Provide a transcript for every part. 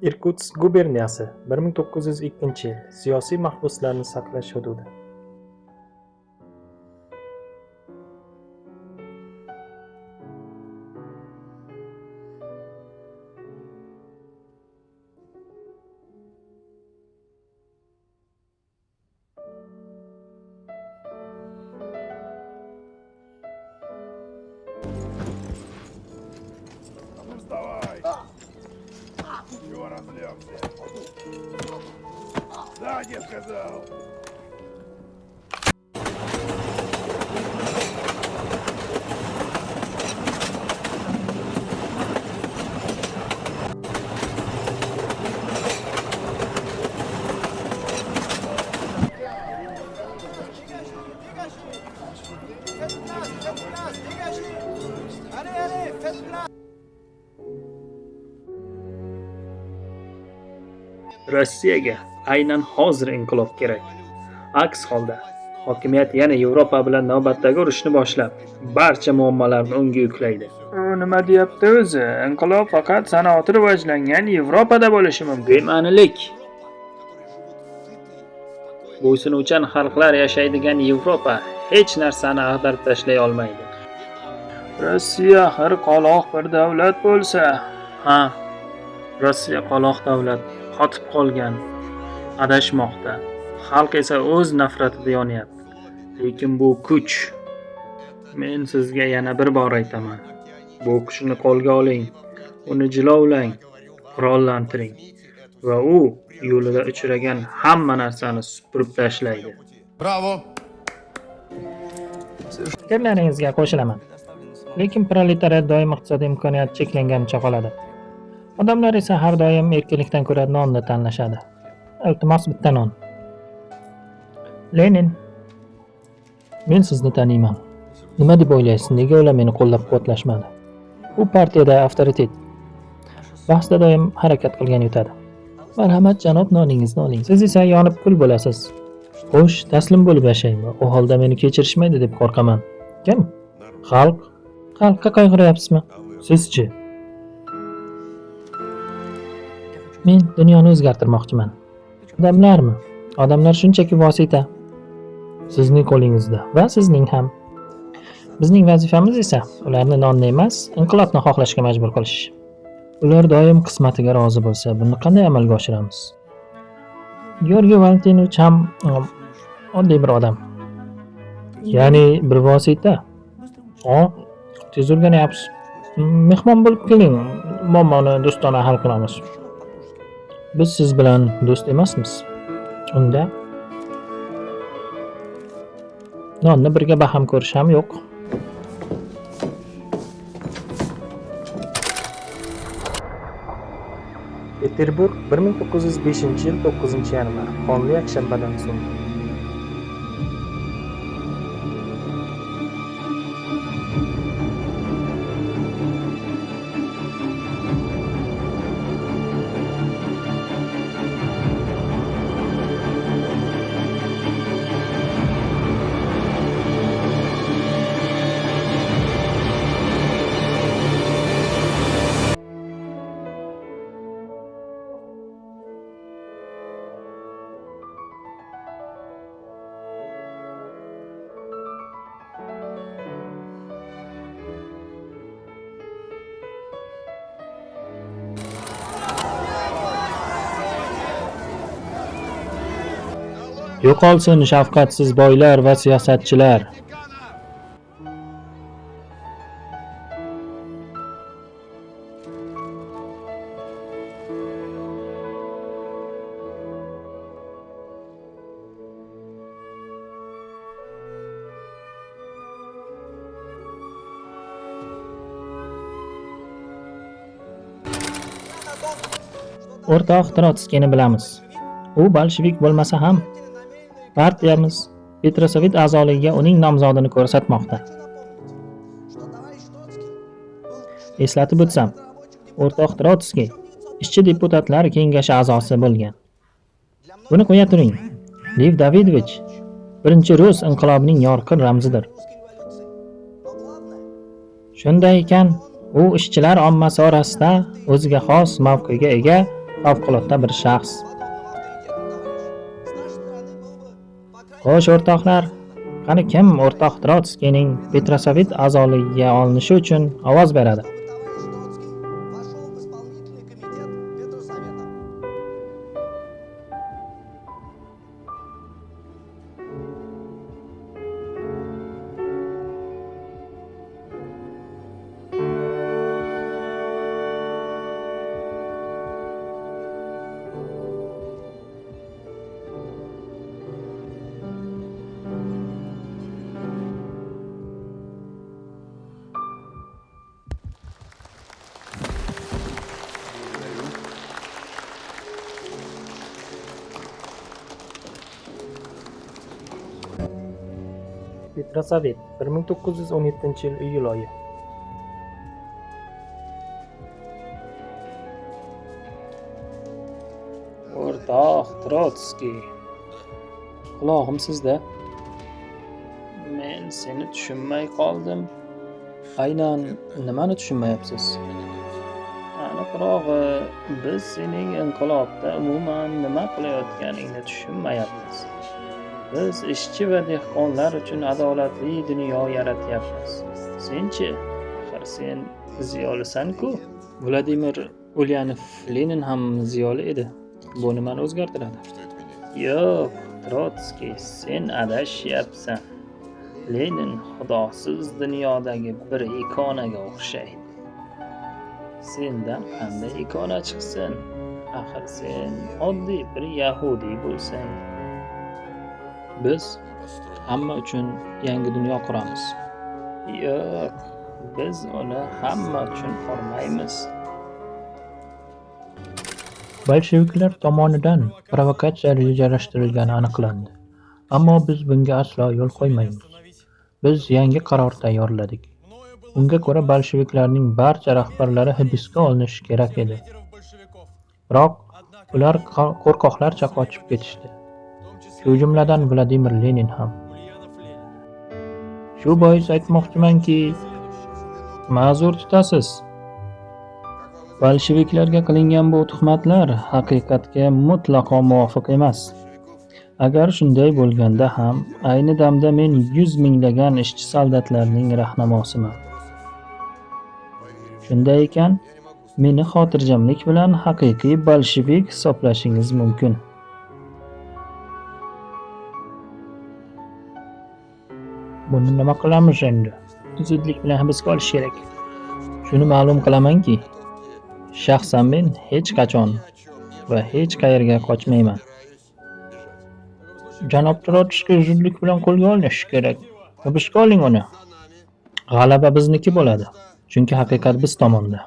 Irkutsk guberniyasi 1902-yil siyosiy mahbuslarni saqlash hududi. Вставай! Чего разлегся? Сзади сказал! Rossiyaga aynan hozir inqilob kerak. Aks holda hokimiyat yana Yevropa bilan navbatdagi urushni boshlab, barcha muammolarni unga yuklaydi. U nima deyapti o'zi? Inqilob faqat sanoati rivojlangan Yevropada bo'lishi mumkin. Bema'nilik. Bo'ysunuvchan xalqlar yashaydigan Yevropa hech narsani ag'darib tashlay olmaydi. Rossiya har qoloq bir davlat bo'lsa, Ha, Rossiya qoloq davlat, qotib qolgan, adashmoqda. Xalq esa o'z nafratida yonyapti. Lekin bu kuch. Men sizga yana bir bor aytaman. Bu kuchni qo'lga oling, uni jilovlang, qurollantiring va u yo'lida uchragan hamma narsani supurib tashlaydi. Bravo! Fikrlaringizga qo'shilaman. Lekin proletariat doim iqtisodiy imkoniyat cheklanganicha qoladi. Odamlar esa har doim erkinlikdan ko'ra nonni tanlashadi. Iltimos bitta non. Lenin. Men sizni taniyman. Nima deb o'ylaysiz? Nega ular meni qo'llab-quvvatlashmadi? U partiyada avtoritet. Bahsda doim harakat qilgan yutadi. Marhamat janob, noningizni oling. Siz esa yonib kul bo'lasiz. Xo'sh, taslim bo'lib yashaymi? U holda meni kechirishmaydi deb qo'rqaman. Kim? Xalq. Xalqqa qayg'uryapsizmi? Sizchi? Men dunyoni o'zgartirmoqchiman. Odamlarmi? Odamlar shunchaki vosita. Sizning qo'lingizda va sizning ham. Bizning vazifamiz esa ularni nonni emas, inqilobni xohlashga majbur qilish. Ular doim qismatiga rozi bo'lsa, buni qanday amalga oshiramiz? Georgiy Valentinovich ham oddiy bir odam. Ya'ni bir vosita. Tez o'rganyapsiz. Mehmon bo'lib keling, muammoni do'stona hal qilamiz. Biz siz bilan do'st emasmiz. Unda nonni birga baham ko'rish ham yo'q. Peterburg 1905-yil 9-yanvar qonli yakshanbadan so'ng. Yo'qolsin shafqatsiz boylar va siyosatchilar. O'rtoq Trotskiyni bilamiz. U bolshevik bo'lmasa ham partiyamiz Petrosovet a'zoligiga uning nomzodini ko'rsatmoqda. Eslatib o'tsam, o'rtoq Trotskiy ishchi deputatlar kengashi a'zosi bo'lgan. Buni qo'ya turing. Lev Davidovich birinchi rus inqilobining yorqin ramzidir. Shunday ekan, u ishchilar ommasi orasida o'ziga xos mavqega ega favqulodda bir shaxs. Xo'sh, o'rtoqlar, qani kim o'rtoq Trotskiyning Petrosovet a'zoligiga olinishi uchun ovoz beradi? Petrosovet 1917-yil iyul oyi. O'rtoq Trotskiy, qulog'im sizda. Men seni tushunmay qoldim. Aynan nimani tushunmayapsiz? Aniqrog'i, biz sening inqilobda umuman nima qilayotganingni tushunmayapmiz. Biz ishchi va dehqonlar uchun adolatli dunyo yaratyapmiz. Senchi? Axir sen ziyolisan-ku. Vladimir Ulyanov Lenin ham ziyoli edi. Bu nimani o'zgartiradi? Yo'q, Trotskiy, sen adashyapsan. Lenin xudosiz dunyodagi bir ikonaga o'xshaydi. Sendan qanday ikona chiqsin? Axir sen oddiy bir yahudiy bo'lsang. Biz hamma uchun yangi dunyo quramiz. Yo'q, biz uni hamma uchun qurmaymiz. Bolsheviklar tomonidan provokatsiya rejalashtirilgani aniqlandi. Ammo biz bunga aslo yo'l qo'ymaymiz. Biz yangi qaror tayyorladik. Unga ko'ra bolsheviklarning barcha rahbarlari hibsga olinishi kerak edi. Biroq ular qo'rqoqlarcha qochib ketishdi. Shu jumladan Vladimir Lenin ham. Shu bois aytmoqchimanki, ma'zur tutasiz. Bolsheviklarga qilingan bu tuhmatlar haqiqatga mutlaqo muvofiq emas. Agar shunday bo'lganda ham, ayni damda men 100 minglagan ishchi soldatlarning rahnamosiman. Shunday ekan, meni xotirjamlik bilan haqiqiy bolshevik hisoblashingiz mumkin. Buni nima qilamiz endi? Zudlik bilan hibsga olish kerak. Shuni ma'lum qilamanki, shaxsan men hech qachon va hech qayerga qochmayman. Janob Trotskiy zudlik bilan qo'lga olinishi kerak. Hibsga oling uni. G'alaba bizniki bo'ladi. Chunki haqiqat biz tomonda.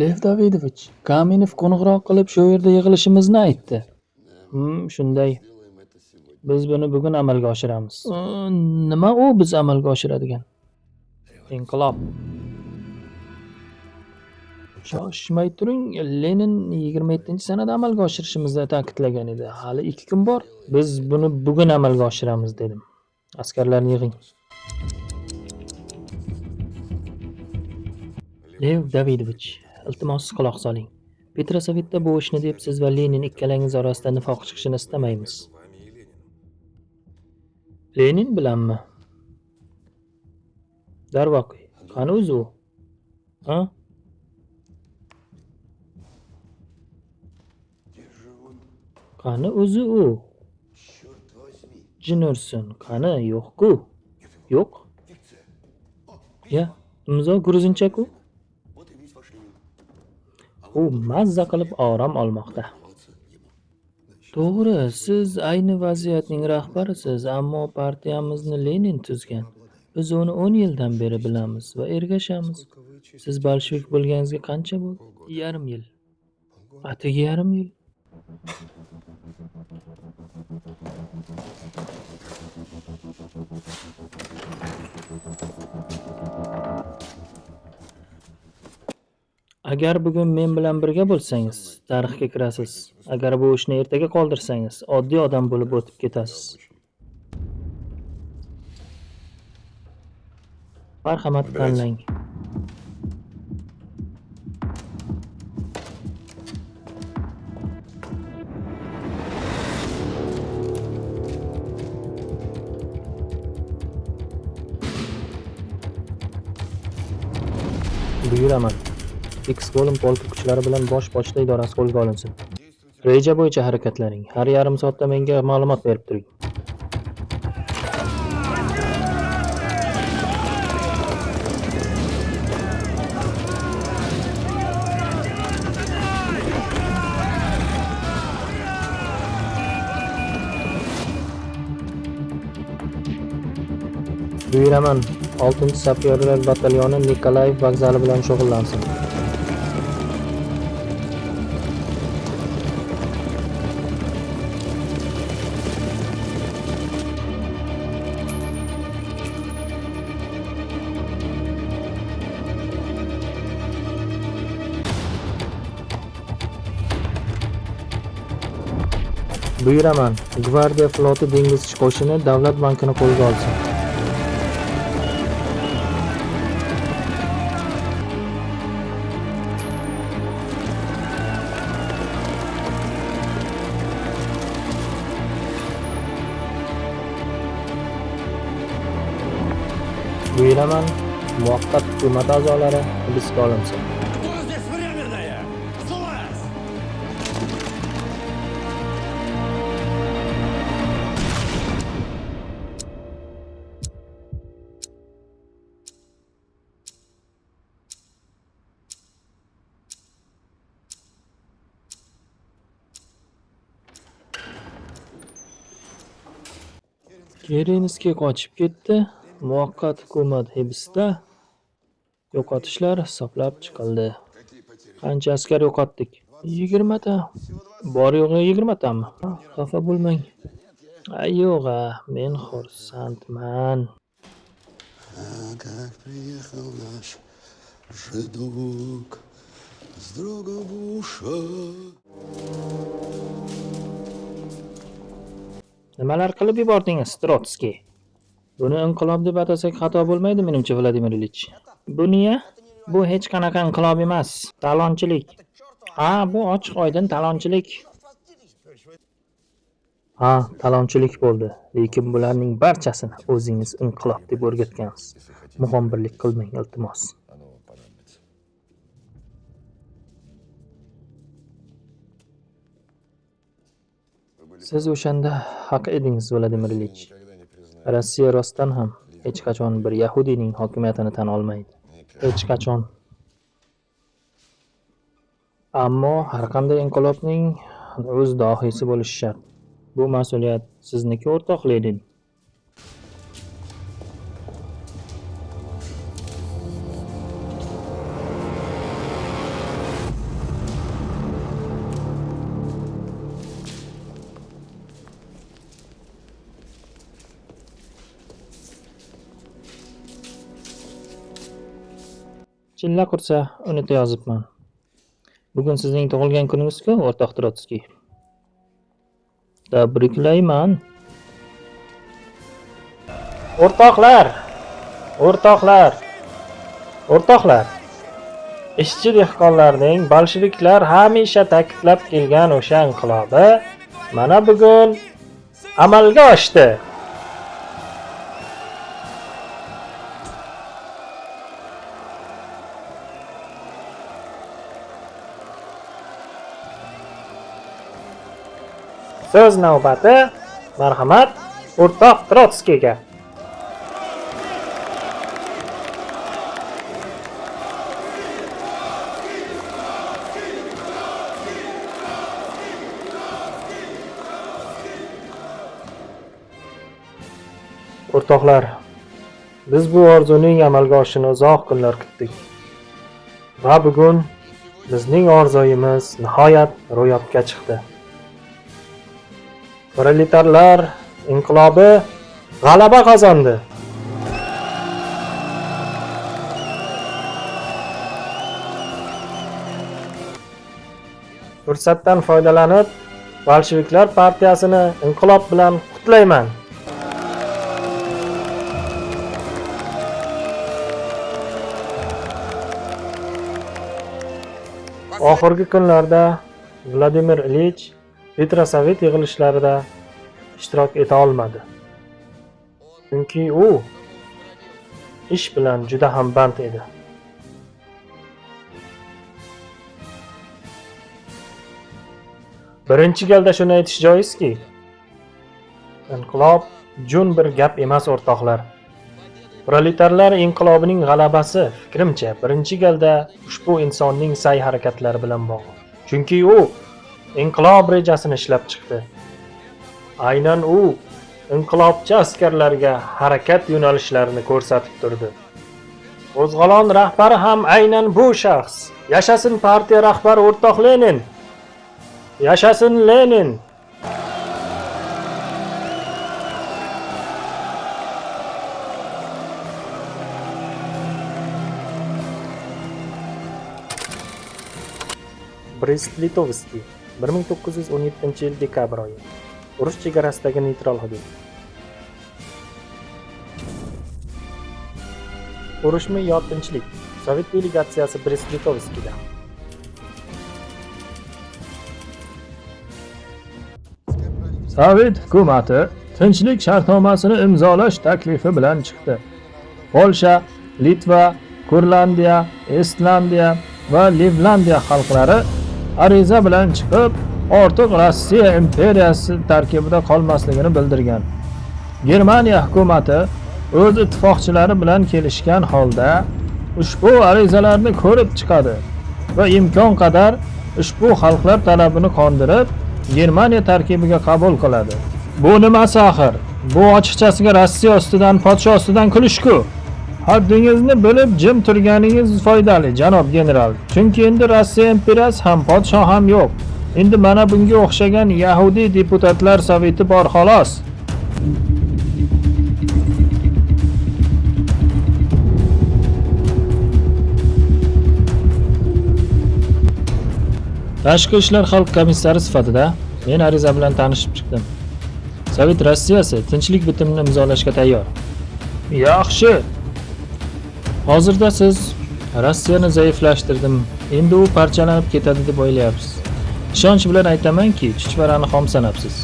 Lev Davidovich, Kamenev qo'ng'iroq qilib shu yerda yig'ilishimizni aytdi. Shunday. Biz buni bugun amalga oshiramiz. Nima u biz amalga oshiradigan? Inqilob. Shoshmay turing, Lenin 27-sanada amalga oshirishimizni ta'kidlagan edi. Hali 2 kun bor. Biz buni bugun amalga oshiramiz dedim. Askarlarni yig'ing. Lev Davidovich, iltimos quloq soling. Petrosovetda bu ishni deb siz va Lenin ikkalangiz orasida nifoq chiqishini istamaymiz. Lenin bilanmi? Darvoqe, qani o'zi u? Ha? Qani o'zi u? Jin ursin, qani yo'q-ku? Yo'q. Ya, imzo gruzincha-ku? U mazza qilib orom olmoqda. To'g'ri, siz ayni vaziyatning rahbarisiz, ammo partiyamizni Lenin tuzgan. Biz uni 10 yildan beri bilamiz va ergashamiz. Siz bolshevik bo'lganingizga qancha bo'ldi? 1,5 yil. Atigi 1,5 yil. Agar bugun men bilan birga bo'lsangiz, tarixga kirasiz. Agar bu ishni ertaga qoldirsangiz, oddiy odam bo'lib o'tib ketasiz. Marhamat tanlang. Buyuraman. X-Golem polka kuchlari bilan bosh pochta idorasi qo'lga olinsin. Reja bo'yicha harakatlaning. Har yarim soatda menga ma'lumot berib turing. Buyuraman. 6-sapyorlar batalyoni Nikolayev vokzali bilan shug'ullansin. Buyuraman. Gvardiya floti dengizchi qo'shini Davlat bankini qo'lga olsin. Buyuraman. Muvaqqat hukumat a'zolari hibsga olinsin. Кто здесь временная? Слазь! Kerenskiy qochib ketdi. Muvaqqat hukumat hibsda. Yo'qotishlar hisoblab chiqildi. Qancha askar yo'qotdik? 20 ta. Bor yo'g'i 20 tami? Xafa bo'lmang. Yo'q, men xursandman. Как приехал наш жидок с Дрогобуша. Nimalar qilib yubordingiz, Trotskiy? Buni inqilob deb atasak xato bo'lmaydi, menimcha, Vladimir Ilich. Bu niya? Bu hech qanaqa inqilob emas, talonchilik. Bu ochiq oydin talonchilik. Talonchilik bo'ldi. Lekin bularning barchasini o'zingiz inqilob deb o'rgatgansiz. Muxbirlik qilmang, iltimos. Siz o'shanda haq edingiz, Vladimir Ilich. Rossiya rostdan ham hech qachon bir yahudiyning hokimiyatini tan olmaydi. Hech qachon. Ammo har qanday inqilobning o'z dohiysi bo'lishi shart. Bu mas'uliyat sizniki, o'rtoq Lenin. Chilla qursa, unutib yozibman. Bugun sizning tug'ilgan kuningiz-ku, o'rtoq Trotskiy. Tabriklayman. O'rtoqlar. Ishchi dehqonlarning bolsheviklar hamisha ta'kidlab kelgan o'sha inqilobi mana bugun amalga oshdi. So'z navbati, marhamat, o'rtoq Trotskiyga. O'rtoqlar, biz bu orzuning amalga oshishini uzoq kunlar kutdik. Va bugun bizning orzuimiz nihoyat ro'yobga chiqdi. Proletarlar inqilobi g'alaba qozondi. Fursatdan foydalanib, Bolsheviklar partiyasini inqilob bilan qutlayman. Oxirgi kunlarda Vladimir Ilich Petrosovet yig'ilishlarida ishtirok eta olmadi. Chunki u ish bilan juda ham band edi. Birinchi galda shuni aytish joizki, inqilob jun bir gap emas o'rtoqlar. Proletarlar inqilobining g'alabasi, fikrimcha, birinchi galda ushbu insonning sa'y-harakatlari bilan bog'liq. Chunki u inqilob rejasini ishlab chiqdi. Aynan u inqilobchi askarlarga harakat yo'nalishlarini ko'rsatib turdi. Qo'zg'olon rahbari ham aynan bu shaxs. Yashasin partiya rahbari o'rtoq Lenin! Yashasin Lenin! Brest-Litovskiy 1917-yil dekabr oyi. Urush chegarasidagi neytral hudud. Urushmi yo tinchlik? Sovet delegatsiyasi Brest-Litovskiyda. Sovet hukumati tinchlik shartnomasini imzolash taklifi bilan chiqdi. Polsha, Litva, Kurlandiya, Estlandiya va Livlandiya xalqlari ariza bilan chiqib, ortiq Rossiya imperiyasi tarkibida qolmasligini bildirgan. Germaniya hukumati o'z ittifoqchilari bilan kelishgan holda ushbu arizalarni ko'rib chiqadi va imkon qadar ushbu xalqlar talabini qondirib, Germaniya tarkibiga qabul qiladi. Bu nimasi axir? Bu ochiqchasiga Rossiya ustidan, podsho ustidan kulishku. Haddingizni bilib jim turganingiz foydali, janob general. Chunki endi Rossiya imperiyasi ham, podsho ham yo'q. Endi mana bunga o'xshagan Yahudiy deputatlar soveti bor xolos. Tashqi ishlar xalq komissari sifatida men ariza bilan tanishib chiqdim. Sovet Rossiyasi tinchlik bitimini imzolashga tayyor. Yaxshi. Hozirda siz Rossiyani zaiflashtirdim, endi u parchalanib ketadi deb o'ylayapsiz. Ishonch bilan aytamanki, chuchvarani xom sanabsiz.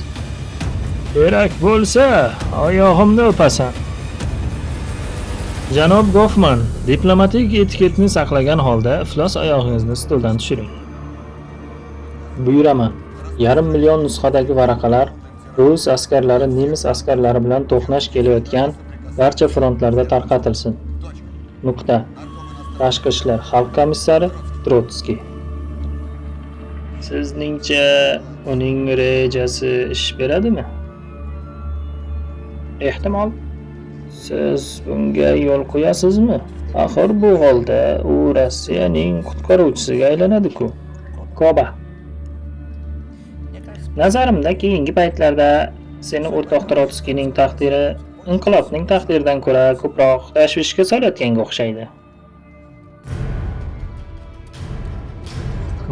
Kerak bo'lsa, oyog'imni o'pasan. Janob Goffman, diplomatik etiketni saqlagan holda iflos oyog'ingizni stoldan tushiring. Buyuraman. 500 million nusxadagi varaqalar rus askarlari nemis askarlari bilan to'qnash kelayotgan barcha frontlarda tarqatilsin. Nuqta. Tashqi ishlar xalq komissari Trotskiy. Sizningcha uning rejasi ish beradimi? Ehtimol. Siz bunga yo'l qo'yasizmi? Axir bu holda u Rossiyaning qutqaruvchisiga aylanadi-ku. Koba. Nazarimda keyingi paytlarda seni o'rtoq Trotskiyning taqdiri inqilobning taqdiridan ko'ra ko'proq tashvishga solayotganga o'xshaydi.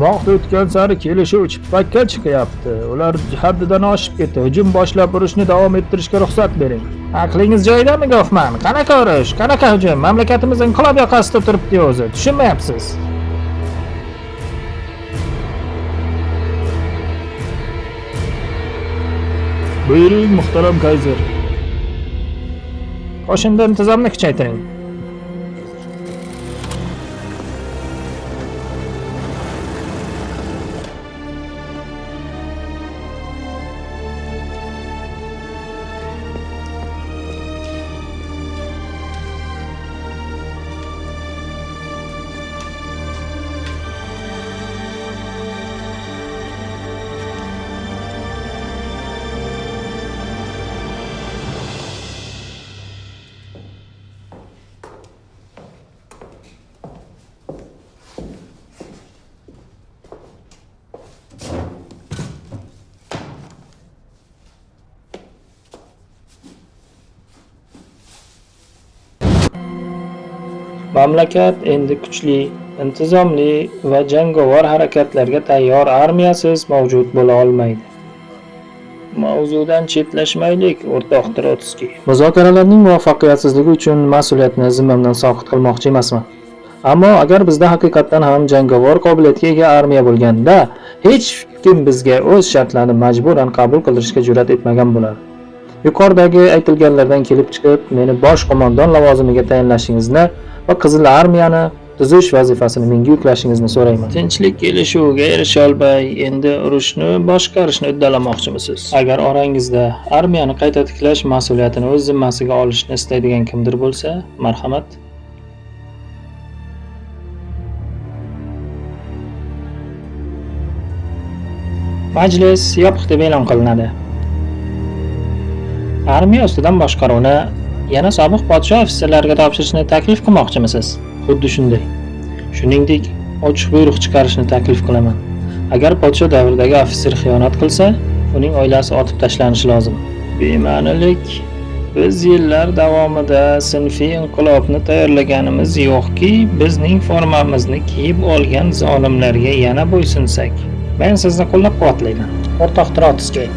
Vaqt o'tgan sari kelishuv chippakka chiqyapti. Ular haddidan oshib ketdi. Hujum boshlab urushni davom ettirishga ruxsat bering. Aqlingiz joyidami, Goffman? Qanaqa urush? Qanaqa hujum? Mamlakatimiz inqilob yoqasida turibdi o'zi. Tushunmayapsiz. Buyuring, muhtaram kayzer. Qo'shinda intizomni kuchaytiring. Mamlakat endi kuchli intizomli va jangovar harakatlarga tayyor armiyasiz mavjud bo'la olmaydi. Mavzudan chetlashmaylik, o'rtoq Trotskiy. Muzokaralarning muvaffaqiyatsizligi uchun mas'uliyatni zimmamdan soqit qilmoqchi emasman. Ammo agar bizda haqiqatan ham jangovar qobiliyatga ega armiya bo'lganda, hech kim bizga o'z shartlarini majburan qabul qildirishga jur'at etmagan bo'lardi. Yuqoridagi aytilganlardan kelib chiqib, meni bosh qo'mondon lavozimiga tayinlashingizni va Qizil armiyani tuzish vazifasini menga yuklashingizni so'rayman. Tinchlik kelishuviga erisha olmay, endi urushni boshqarishni uddalamoqchimisiz? Agar orangizda armiyani qayta tiklash mas'uliyatini o'z zimmasiga olishni istaydigan kimdir bo'lsa, marhamat. Majlis yopiq deb e'lon qilinadi. Armiya ustidan boshqaruvni yana sobiq podshoh ofitserlariga topshirishni taklif qilmoqchimisiz? Xuddi shunday. Shuningdek, ochiq buyruq chiqarishni taklif qilaman. Agar podshoh davridagi ofitser xiyonat qilsa, uning oilasi otib tashlanishi lozim. Bema'nilik. Biz yillar davomida sinfiy inqilobni tayyorlaganimiz yo'qki, bizning formamizni kiyib olgan zolimlarga yana bo'ysunsak. Men sizni qo'llab-quvvatlayman. O'rtoq Trotskiy.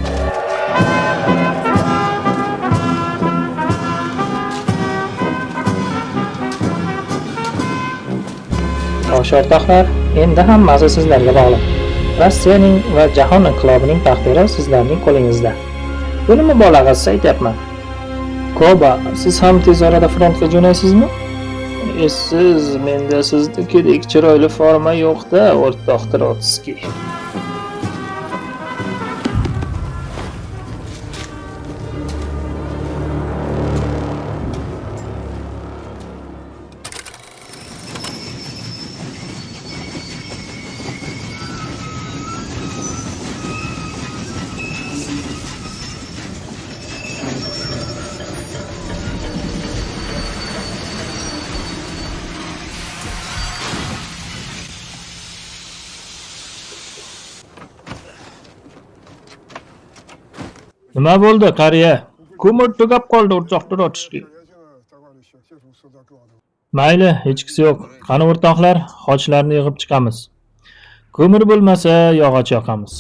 Xo'sh o'rtoqlar, endi hammasi sizlarga bog'liq. Rossiyaning va jahon inqilobining taqdiri sizlarning qo'lingizda. Buni mubolag'asiz aytyapman. Koba, siz ham tez orada frontga jo'naysizmi? Siz, menda siznikidek chiroyli forma yo'q-da, o'rtoq Trotskiy. Nima bo'ldi, qariya? Ko'mir tugab qoldi, o'rtoq Trotskiy. Mayli, hechqisi yo'q. Qani o'rtoqlar, xochlarni yig'ib chiqamiz. Ko'mir bo'lmasa, yog'och yoqamiz.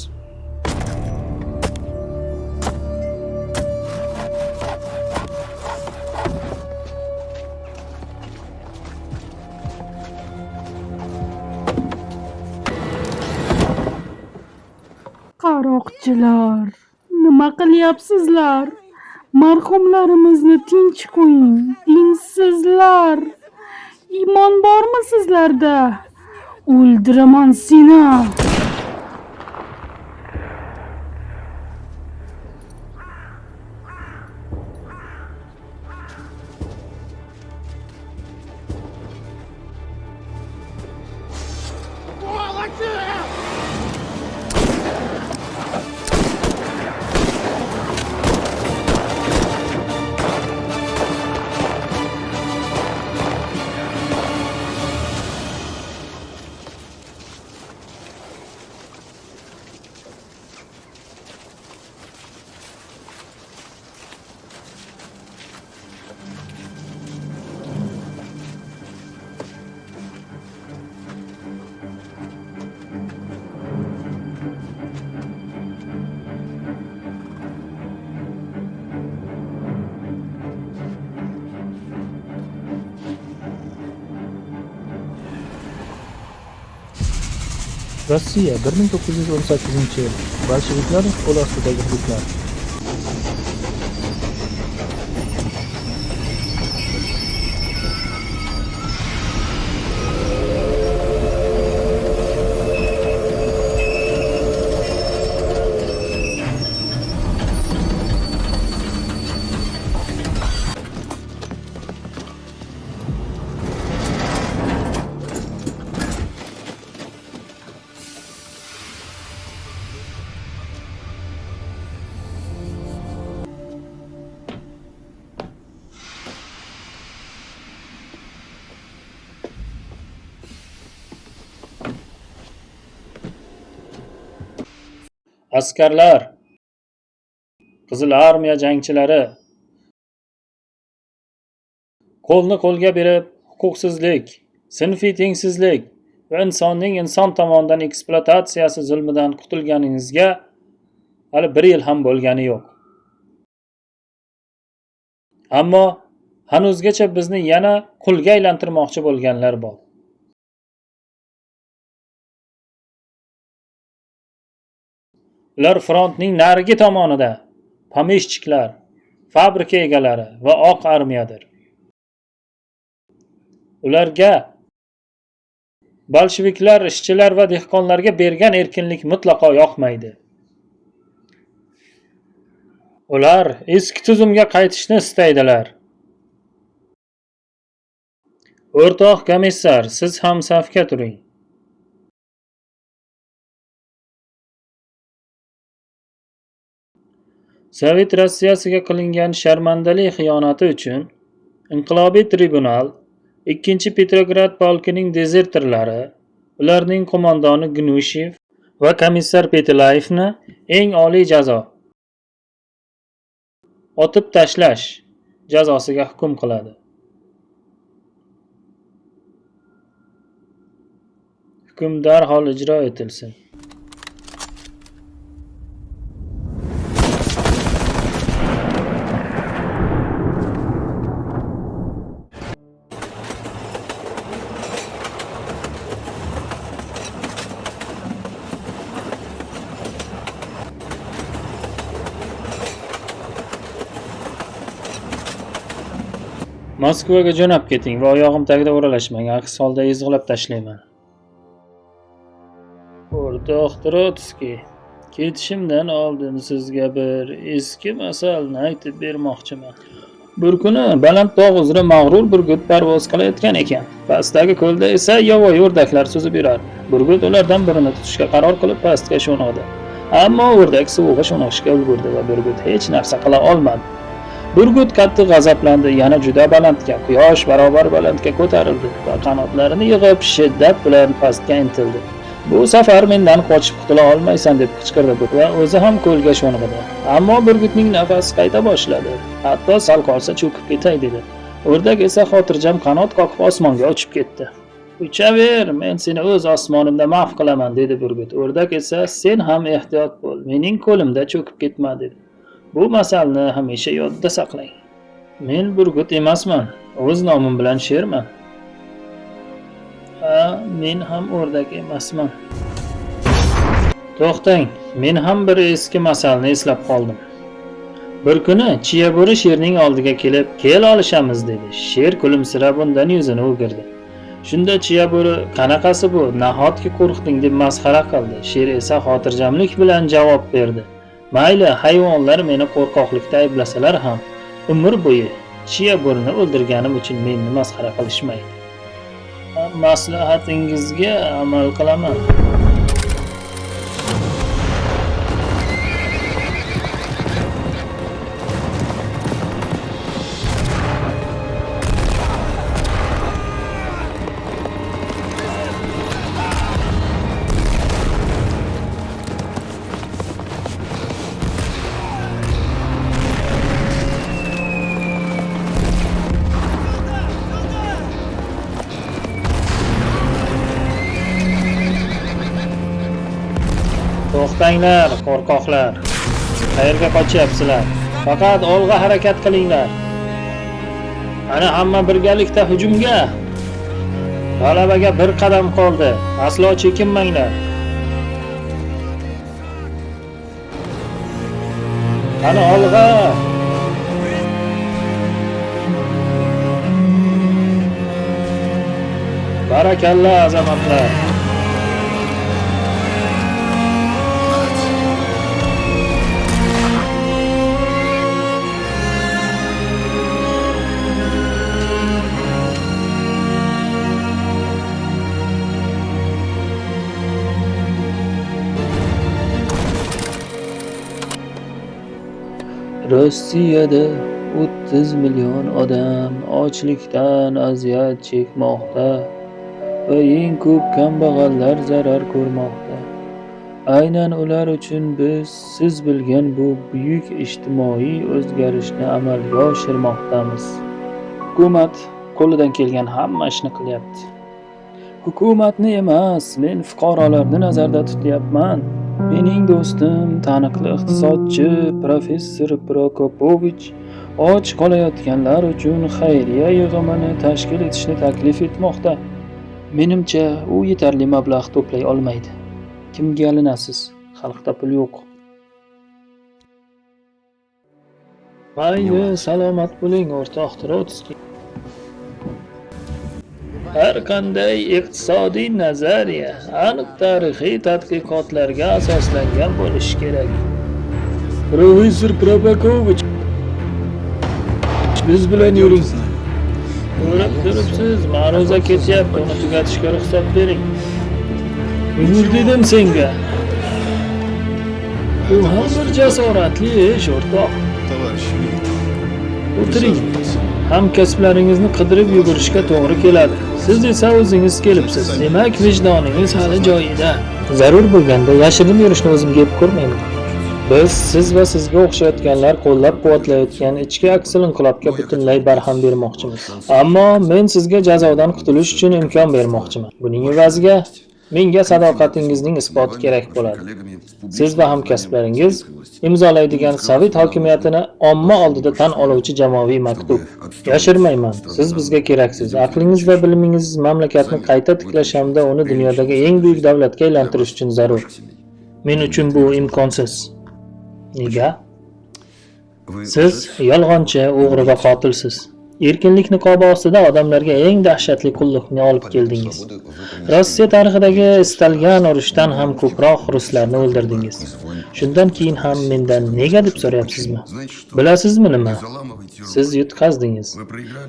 Qaroqchilar, nima qilyapsizlar? Marhumlarimizni tinch qo'ying. Dinsizlar. Iymon bormi sizlarda? O'ldiraman seni. Rossiya 1918-yil. Bolsheviklar qo'l ostidagi hududlar. Askarlar, Qizil armiya jangchilari, qo'lni qo'lga berib, huquqsizlik, sinfiy tengsizlik va insonning inson tomonidan ekspluatatsiyasi zulmidan qutulganingizga hali 1 yil ham bo'lgani yo'q. Ammo hanuzgacha bizni yana qulga aylantirmoqchi bo'lganlar bor. Ular frontning narigi tomonida pomeshchiklar, fabrika egalari va oq armiyadir. Ularga bolsheviklar ishchilar va dehqonlarga bergan erkinlik mutlaqo yoqmaydi. Ular eski tuzumga qaytishni istaydilar. O'rtoq komissar, siz ham safga turing. Sovet Rossiyasiga qilingan sharmandali xiyonati uchun Inqilobiy tribunal 2-Petrograd polkining dezertirlari, ularning qo'mondoni Gnushev va komissar Petilayevni eng oliy jazo otib tashlash jazosiga hukm qiladi. Hukm darhol ijro etilsin. Moskvaga jo'nab keting va oyog'im tagida o'ralashmang, aks holda ezg'ilab tashlayman. O'rtoq Trotskiy, ketishimdan oldin sizga bir eski masalni aytib bermoqchiman. Bir kuni baland tog' uzra mag'rur burgut parvoz qilayotgan ekan. Pastdagi ko'lda esa yovvoyi o'rdaklar suzib yurardi. Burgut ulardan birini tutishga qaror qilib pastga sho'ng'idi. Ammo o'rdak suvga sho'ng'ishga ulgurdi va burgut hech narsa qila olmadi. Burgut qattiq g'azablandi, yana juda balandga, quyosh barobar balandga ko'tarildi va qanotlarini yig'ib shiddat bilan pastga intildi. Bu safar mendan qochib qutula olmaysan deb qichqirdi va o'zi ham ko'lga sho'ng'idi. Ammo burgutning nafasi qayta boshladi. Hatto sal qolsa cho'kib ketay dedi. O'rdak esa xotirjam qanot qoqib osmonga uchib ketdi. "Uchaver, men seni o'z osmonimda mahv qilaman" dedi burgut. O'rdak esa "Sen ham ehtiyot bo'l, mening qo'limda cho'kib ketma" dedi. Bu masalni hamisha yodda saqlang. Men burgut emasman, o'z nomim bilan sherman. Men ham o'rdak emasman. To'xtang, men ham bir eski masalni eslab qoldim. Bir kuni Chiyaburi sherning oldiga kelib, "Kel olishamiz" dedi. Sher kulimsirab undan yuzini o'girdi. Shunda Chiyaburi "Qanaqasi bu? Nahotki qo'rqding" deb masxara qildi. Sher esa xotirjamlik bilan javob berdi. "Mayli, hayvonlar meni qo'rqoqlikda ayblasalar ham, umr bo'yi Chiyaburni o'ldirganim uchun meni masxara qilishmaydi. Maslahatingizga amal qilaman." To'xtanglar, qo'rqoqlar. Qayerga qochyapsizlar? Faqat olg'a harakat qilinglar. Ana hamma birgalikda hujumga. G'alabaga bir qadam qoldi. Aslo chekinmanglar. Ana olg'a. Barakalla azamatlar. Rossiyada 30 million odam ochlikdan aziyat chekmoqda va eng ko'p kambag'allar zarar ko'rmoqda. Aynan ular uchun biz siz bilgan bu buyuk ijtimoiy o'zgarishni amalga oshirmoqdamiz. Hukumat qo'lidan kelgan hamma ishni qilyapti. Hukumatni emas, men fuqarolarni nazarda tutyapman. Mening do'stim, taniqli iqtisodchi professor Prokopovich och qolayotganlar uchun xayriya yig'imini tashkil etishni taklif etmoqda. Menimcha, u yetarli mablag' to'play olmaydi. Kimga yalinasiz? Xalqda pul yo'q. Mayli, salomat bo'ling, o'rtoq Trotskiy. Har qanday iqtisodiy nazariya aniq tarixiy tadqiqotlarga asoslangan bo'lishi kerak. Professor Prokopovich, biz bilan yuring. Ko'rib turibsiz, ma'ruza ketyapti, uni tugatishga ruxsat bering. Yur dedim senga. Bu ham bir jasoratli ish, o'rtoq. O'tiring. Hamkasblaringizni qidirib yugurishga to'g'ri keladi. Siz esa o'zingiz kelibsiz. Demak, vijdoningiz hali joyida. Zarur bo'lganda yashirinib yurishni o'zimga ep ko'rmayman. Biz siz va sizga o'xshayotganlar qo'llab-quvvatlayotgan ichki aksil inqilobga butunlay barham bermoqchimiz. Ammo men sizga jazodan qutulish uchun imkon bermoqchiman. Buning evaziga menga sadoqatingizning isboti kerak bo'ladi. Siz va hamkasblaringiz imzolaydigan Sovet hokimiyatini omma oldida tan oluvchi jamoaviy maktub. Yashirmayman, siz bizga keraksiz. Aqlingiz va bilimingiz mamlakatni qayta tiklash hamda uni dunyodagi eng buyuk davlatga aylantirish uchun zarur. Men uchun bu imkonsiz. Nega? Siz yolg'onchi, o'g'ri va qotilsiz. Erkinlik niqobi ostida odamlarga eng dahshatli qulluqni olib keldingiz. Rossiya tarixidagi istalgan urushdan ham ko'proq ruslarni o'ldirdingiz. Shundan keyin ham mendan nega deb so'rayapsizmi? Bilasizmi nima? Siz yutqazdingiz.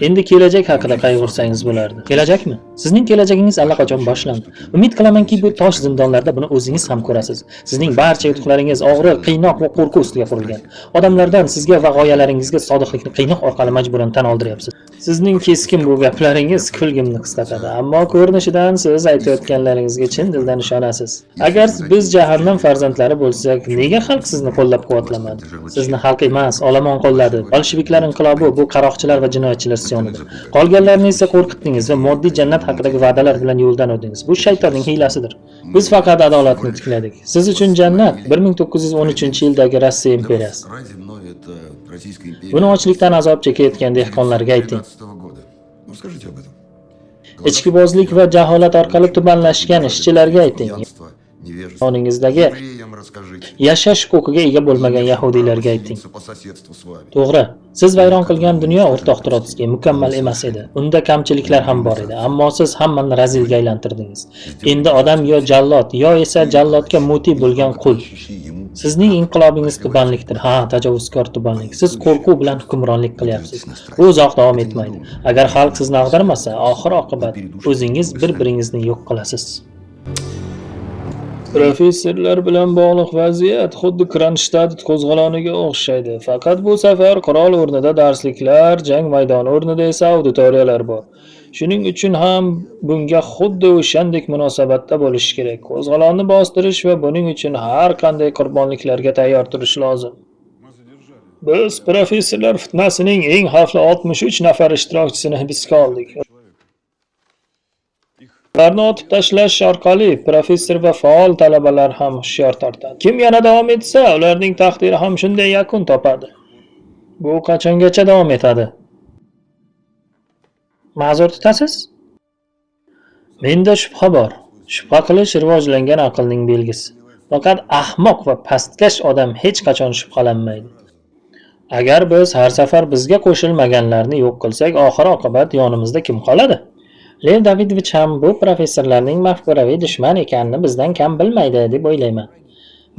Endi kelajak haqida qayg'ursangiz bo'lardi. Kelajakmi? Sizning kelajagingiz allaqachon boshlandi. Umid qilamanki, bu tosh zindonlarda buni o'zingiz ham ko'rasiz. Sizning barcha yutuqlaringiz og'riq, qiynoq va qo'rquv ustiga qurilgan. Odamlardan sizga va g'oyalaringizga sodiqlikni qiynoq orqali majburan tan oldiryapsiz. Sizning keskin bu gaplaringiz kulgimni qisqatadi, ammo ko'rinishidan siz aytayotganlaringizga chin dildan ishonasiz. Agar biz jahannam farzandlari bo'lsak, nega xalq sizni qo'llab-quvvatlamadi? Sizni xalq emas, olomon qo'lladi. Bolsheviklar inqilobi bu qaroqchilar va jinoyatchilar isyonidir. Qolganlarni esa qo'rqitdingiz va moddiy jannat haqidagi va'dalar bilan yo'ldan o'rdingiz. Bu shaytonning hiylasidir. Biz faqat adolatni tikladik. Siz uchun jannat 1913-yildagi Rossiya imperiyasi. Buni ochlikdan azob chekayotgan dehqonlarga ayting. Ichkibozlik va jaholat orqali tubanlashgan ishchilarga ayting. Yoningizdagi yashash huquqiga ega bo'lmagan yahudiylarga ayting. To'g'ri, siz vayron qilgan dunyo, o'rtoq Trotskiy, mukammal emas edi. Unda kamchiliklar ham bor edi, ammo siz hammani razilga aylantirdingiz. Endi odam yo jallod, yo esa jallodga muti bo'lgan qul. Sizning inqilobingiz tubanlikdir. Ha, tajovuzkor tubanlik. Siz qo'rquv bilan hukmronlik qilyapsiz. Bu uzoq davom etmaydi. Agar xalq sizni ag'darmasa, oxir-oqibat o'zingiz bir-biringizni yo'q qilasiz. Professorlar bilan bog'liq vaziyat xuddi Kronstadt qo'zg'oloniga o'xshaydi. Faqat bu safar qurol o'rnida darsliklar, jang maydoni o'rnida esa auditoriyalar bor. Shuning uchun ham bunga xuddi o'shandek munosabatda bo'lish kerak. Qo'zg'olonni bostirish va buning uchun har qanday qurbonliklarga tayyor turish lozim. Biz professorlar fitnasining eng xavfli 63 nafar ishtirokchisini hibsga oldik. Ularni otib tashlash orqali professor va faol talabalar ham hushyor tortadi. Kim yana davom etsa, ularning taqdiri ham shunday yakun topadi. Bu qachongacha davom etadi? Ma'zur tutasiz? Menda shubha bor. Shubha qilish rivojlangan aqlning belgisi. Faqat ahmoq va pastkash odam hech qachon shubhalanmaydi. Agar biz har safar bizga qo'shilmaganlarni yo'q qilsak, oxir-oqibat yonimizda kim qoladi? Lev Davidovich ham bu professorlarning mafkuraviy dushman ekanini bizdan kam bilmaydi deb o'ylayman.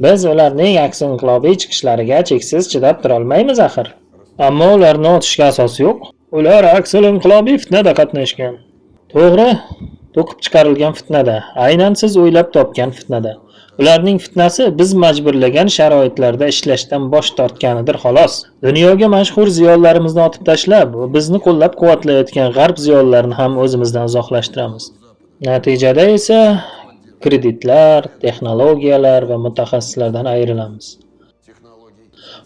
Biz ularning aksi inqilobiy chiqishlariga cheksiz chidab tura olmaymiz axir. Ammo ularni otishga asos yo'q. Ular aksil inqilobiy fitnada qatnashgan. To'g'ri, to'qib chiqarilgan fitnada, aynan siz o'ylab topgan fitnada. Ularning fitnasi biz majburlagan sharoitlarda ishlashdan bosh tortganidir xolos. Dunyoga mashhur ziyolilarimizni otib tashlab, bizni qo'llab-quvvatlayotgan g'arb ziyolilarini ham o'zimizdan uzoqlashtiramiz. Natijada esa kreditlar, texnologiyalar va mutaxassislardan ayrilamiz.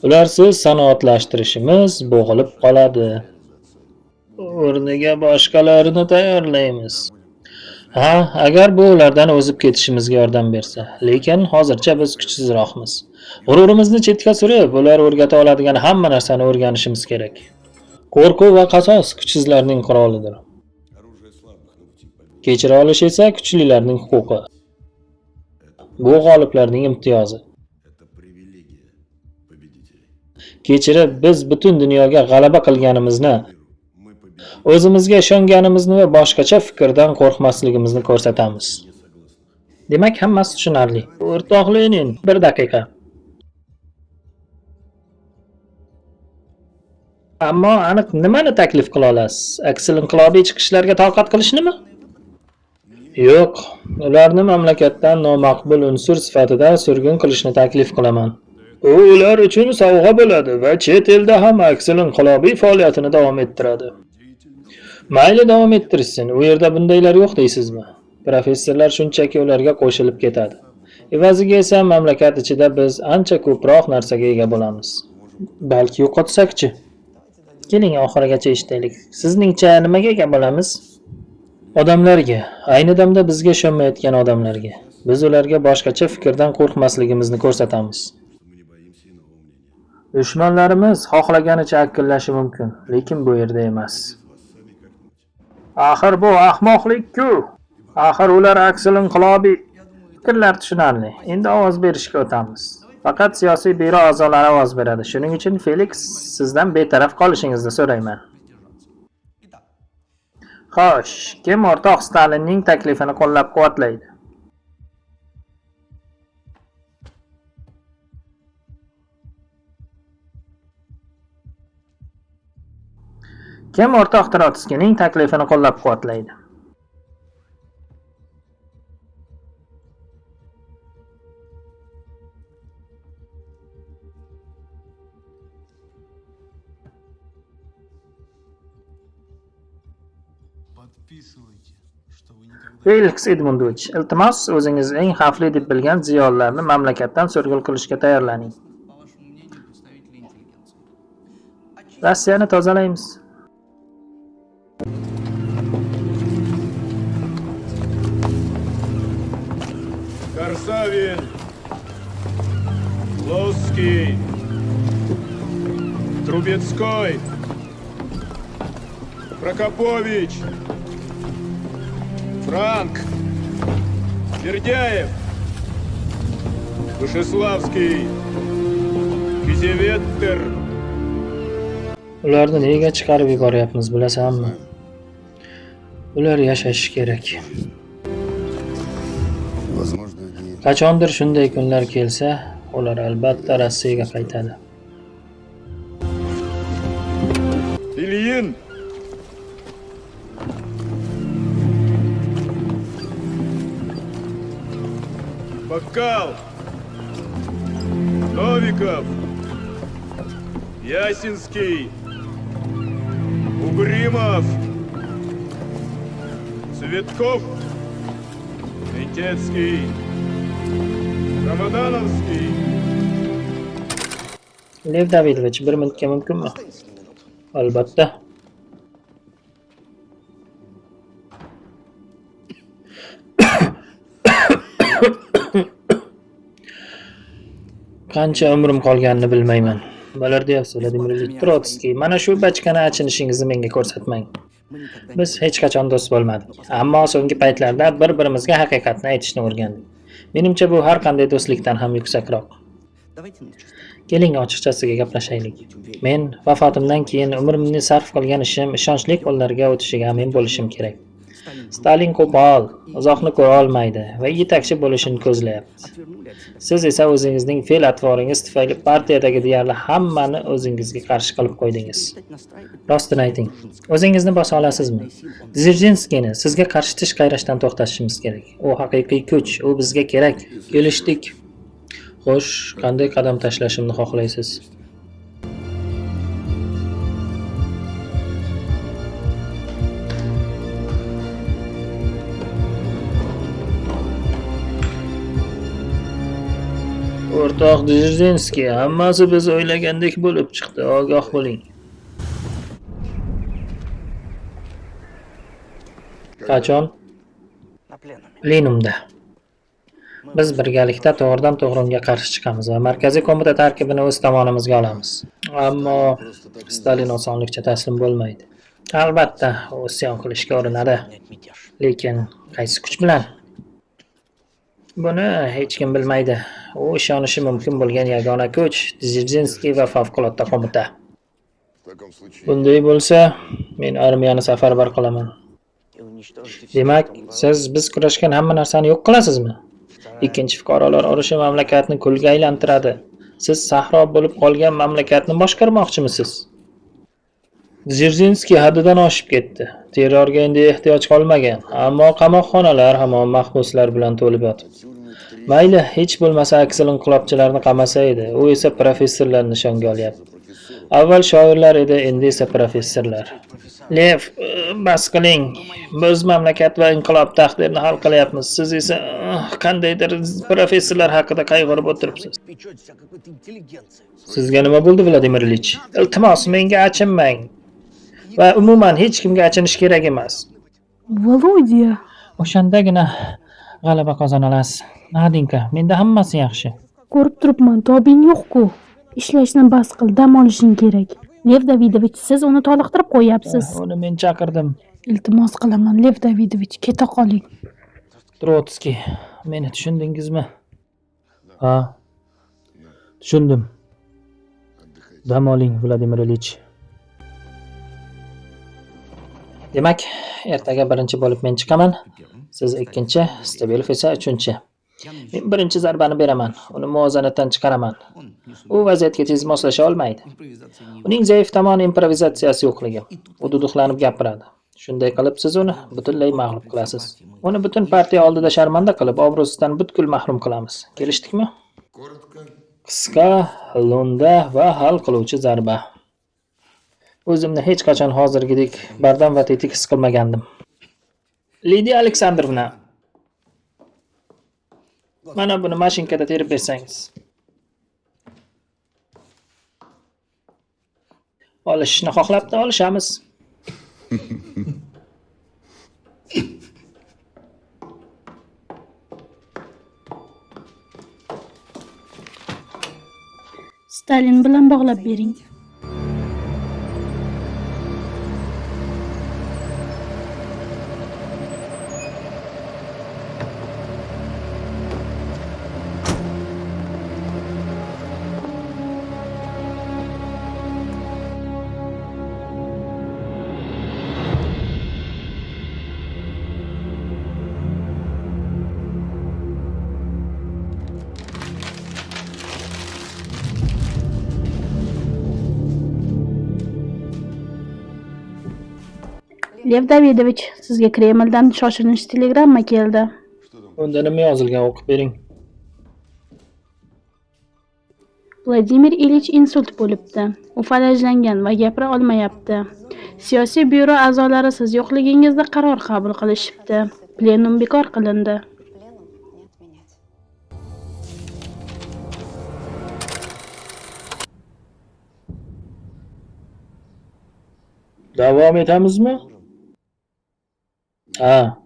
Ularsiz sanoatlashtirishimiz bo'g'ilib qoladi. O'rniga boshqalarini tayyorlaymiz. Ha, agar bu ulardan o'zib ketishimizga yordam bersa. Lekin hozircha biz kuchsizroqmiz. G'ururimizni chetga surib, ular o'rgata oladigan hamma narsani o'rganishimiz kerak. Qo'rquv va qasos kuchsizlarning qurolidir. Оружие слабых научить победе. Kechira olish esa kuchlilarning huquqi. Bu g'oliblarning imtiyozi. Это привилегия победителей. Kechirib biz butun dunyoga g'alaba qilganimizni, Мы победим. o'zimizga ishonganimizni va boshqacha fikrdan qo'rqmasligimizni ko'rsatamiz. Demak, hammasi tushunarli. O'rtoq Lenin, bir daqiqa. Ammo aniq nimani taklif qila olasiz? Aksil inqilobiy chiqishlarga toqat qilishnimi? Yo'q, ularni mamlakatdan nomaqbul unsur sifatida surgun qilishni taklif qilaman. U ular uchun sovg'a bo'ladi va chet elda ham aksil inqilobiy faoliyatini davom ettiradi. Mayli davom ettirsin, u yerda bundaylar yo'q deysizmi? Professorlar shunchaki ularga qo'shilib ketadi. Evaziga esa mamlakat ichida biz ancha ko'proq narsaga ega bo'lamiz. Balki yo'qotsakchi? Keling oxirigacha eshitaylik. Sizningcha nimaga ega bo'lamiz? Odamlarga, ayni damda bizga ishonmayotgan odamlarga. Biz ularga boshqacha fikrdan qo'rqmasligimizni ko'rsatamiz. Мы не боимся иного мнения. Dushmanlarimiz xohlaganicha akillashi mumkin, lekin bu yerda emas. Axir bu ahmoqlik-ku. Axir ular aksil inqilobiy fikrlar tushunarli. Endi ovoz berishga o'tamiz. Faqat siyosiy byuro a'zolari ovoz beradi. Shuning uchun Felix, sizdan betaraf qolishingizni so'rayman. Xo'sh, kim o'rtoq Stalinning taklifini qo'llab-quvvatlaydi? Kim o'rtoq Trotskiyning taklifini qo'llab-quvvatlaydi? Подписывайте, что вы никогда Felix Edmundovich, iltimos o'zingiz eng xavfli deb bilgan ziyolilarni mamlakatdan surgun qilishga tayyorlaning. Rossiyani tozalaymiz. Корсавин, Лосский, Трубецкой, Прокопович, Франк, Бердяев, Вышеславский, Кизеветтер. Ularni nega chiqarib yuboryapmiz, bilasanmi? Ular yashashi kerak. Возможно, они Qachondir shunday kunlar kelsa, ular albatta Rossiyaga qaytadi. Ильин, Бакал, Новиков, Ясинский, Угримов, Цветков, Митецкий, Рамадановский. Lev Davidovich, 1 minutga mumkinmi? Albatta. Qancha umrim qolganini bilmayman. Balar deyapsiz, Vladimir Ilyich Trotskiy. Mana shu bachkana achinishingizni menga ko'rsatmang. Biz hech qachon do'st bo'lmadik. Ammo so'nggi paytlarda bir-birimizga haqiqatni aytishni o'rgandik. Menimcha bu har qanday do'stlikdan ham yuksakroq. Keling ochiqchasiga gaplashaylik. Men vafotimdan keyin umrimni sarf qilgan ishim ishonchli qo'llarga o'tishiga amin bo'lishim kerak. Stalin qo'pol, uzoqni ko'ra olmaydi va yetakchi bo'lishini ko'zlayapti. Siz esa o'zingizning fe'l-atvoringiz tufayli partiyadagi deyarli hammani o'zingizga qarshi qilib qo'ydingiz. Rostini ayting, o'zingizni bosa olasizmi? Dzержинskiyni sizga qarshi tish qayrashdan to'xtatishimiz kerak. U haqiqiy kuch, u bizga kerak. Kelishdik. Xo'sh, qanday qadam tashlashimni xohlaysiz? O'rtoq Dzержинskiy, hammasi biz o'ylagandek bo'lib chiqdi. Ogoh bo'ling. Qachon? Plenumda biz birgalikda to'g'ridan-to'g'ri unga qarshi chiqamiz va Markaziy qo'mita tarkibini o'z tomonimizga olamiz. Ammo Stalin osonlikcha taslim bo'lmaydi. Albatta, u isyon qilishga urinadi. Lekin qaysi kuch bilan? Buni hech kim bilmaydi. U ishonishi mumkin bo'lgan yagona kuch Dzержинskiy va favqulodda qo'mita. В таком случае Bunday bo'lsa, men armiyani safarbar qilaman. Demak, siz biz kurashgan hamma narsani yo'q qilasizmi? Ikkinchi fuqarolar urushi mamlakatni kulga aylantiradi. Siz sahro bo'lib qolgan mamlakatni boshqarmoqchimisiz? Dzержинskiy haddidan oshib ketdi. Terrorga endi ehtiyoj qolmagan, ammo qamoqxonalar hamon mahbuslar bilan to'lib yotibdi. Mayli, hech bo'lmasa aksil inqilobchilarni qamasa edi. U esa professorlarni nishonga olyapti. Avval shoirlar edi, endi esa professorlar. Lev, bas qiling. Biz mamlakat va inqilob taqdirini hal qilyapmiz. Siz esa qandaydir professorlar haqida qayg'urib o'tiribsiz. Sizga nima bo'ldi, Vladimir Ilich? Iltimos, menga achinmang. Va umuman hech kimga achinish kerak emas. Volodya, O'shandagina g'alaba qozona olasiz. Nadinka, menda hammasi yaxshi. ko'rib turibman, tobing yo'q-ku. Ishlashni bas qil, dam olishing kerak. Lev Davidovich, siz uni toliqtirib qo'yapsiz. Uni men chaqirdim. Iltimos qilaman, Lev Davidovich, keta qoling. Trotskiy, meni tushundingizmi? Ha. Tushundim. Dam oling, Vladimir Ilich. Demak, ertaga birinchi bo'lib men chiqaman. Siz ikkinchi, Stabilov esa uchinchi. Men birinchi zarbani beraman. Uni muvozanatdan chiqaraman. U vaziyatga tez moslasha olmaydi. Uning zaif tomoni improvizatsiyasi yo'qligi. U duduqlanib gapiradi. Shunday qilib siz uni butunlay mag'lub qilasiz. Uni butun partiya oldida sharmanda qilib, obro'sidan butkul mahrum qilamiz. Kelishdikmi? коротко. Qisqa, lo'nda va hal qiluvchi zarba. O'zimni hech qachon hozirgidek bardam va tetik his qilmagandim. Lidiya Aleksandrovna, mana buni mashinkada terib bersangiz. Olishni xohlabdi, olishamiz. Stalin bilan bog'lab bering. Lev Davidovich, sizga Kremldan shoshilinch telegramma keldi. Unda nima yozilgan, o'qib bering. Vladimir Ilich insult bo'libdi. U falajlangan va gapira olmayapti. Siyosiy byuro a'zolari siz yo'qligingizda qaror qabul qilishibdi. Plenum bekor qilindi. Davom etamizmi? Ha.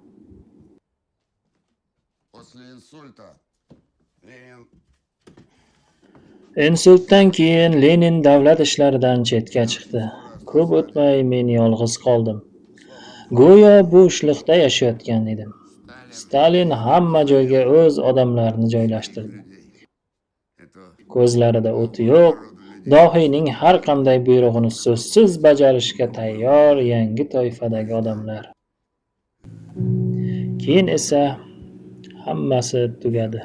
После инсульта Ленин Insultdan keyin Lenin davlat ishlaridan chetga chiqdi. Ko'p o'tmay men yolg'iz qoldim. Go'yo bo'shliqda yashayotgan edim. Stalin hamma joyga o'z odamlarini joylashtirdi. это Ko'zlarida o'ti yo'q, dohiyning har qanday buyrug'ini so'zsiz bajarishga tayyor yangi toifadagi odamlar. Keyin esa hammasi tugadi.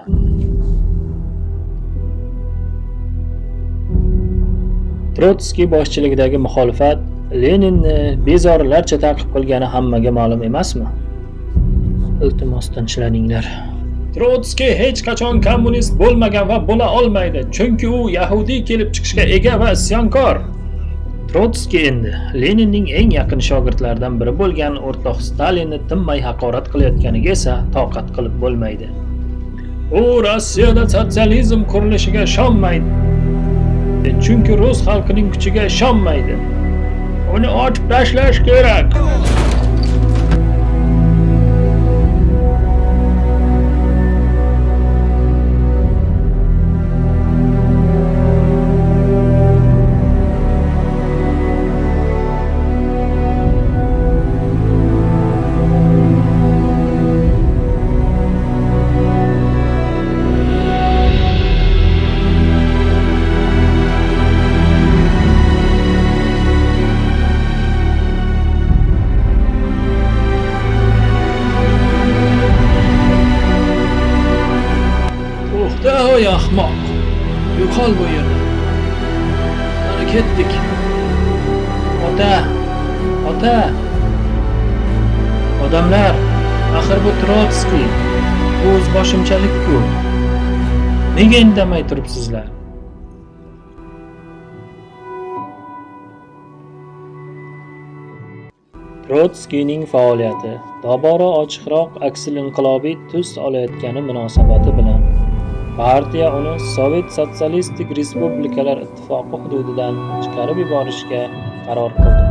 Trotskiy boshchiligidagi muxolifat Leninni bezorilarcha ta'qib qilgani hammaga ma'lum emasmi? Iltimos tinchlaninglar. Trotskiy hech qachon kommunist bo'lmagan va bo'la olmaydi, chunki u yahudiy kelib chiqishga ega va isyonkor. Trotskiy endi Leninning eng yaqin shogirdlaridan biri bo'lgan o'rtoq Stalinni tinmay haqorat qilayotganiga esa toqat qilib bo'lmaydi. U Rossiyada sotsializm qurilishiga ishonmaydi. Chunki rus xalqining kuchiga ishonmaydi. Uni otib tashlash kerak. Voy ahmoq! Yo'qol bu yerdan. Qani ketdik. Ota! Ota! Odamlar, axir bu Trotskiy. Bu o'zboshimchalik-ku. Nega indamay turibsizlar? Trotskiyning faoliyati tobora ochiqroq aksil inqilobiy tus olayotgani munosabati bilan partiya uni Sovet Sotsialistik Respublikalar ittifoqi hududidan chiqarib yuborishga qaror qildi.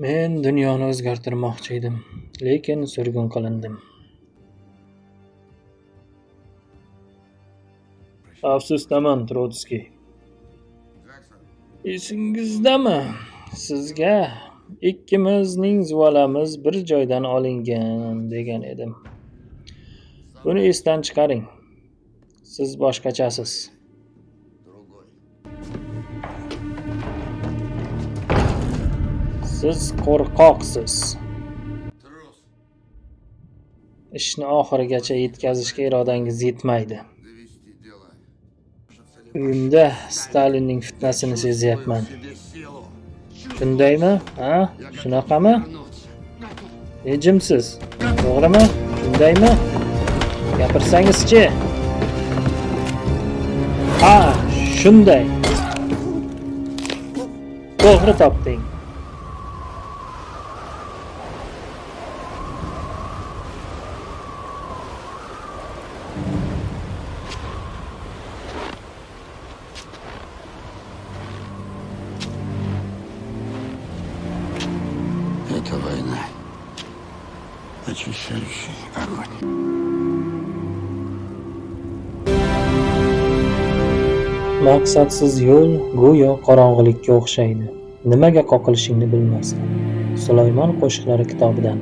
Men dunyoni o'zgartirmoqchi edim, lekin surgun qilindim. Afsusdaman, Trotskiy. Esingizdami? Sizga ikkimizning zuvalamiz bir joydan olingan degan edim. Buni esdan chiqaring. Siz boshqachasiz. Другой. Siz qo'rqoqsiz. Трус. Ishni oxirigacha yetkazishga irodangiz yetmaydi. Довести дело. Uyimda Stalinning fitnasini sezyapman. Себе силу. Shundaymi? Ha? Shunaqami? Jimsiz. To'g'rimi? Shundaymi? Gapirsangiz-chi. Ha, shunday. To'g'ri topding. Это война. Очищающий огонь. Maqsadsiz yo'l go'yo qorong'ilikka o'xshaydi. Nimaga qoqilishingni bilmasdan. Sulaymon qo'shiqlari kitobidan.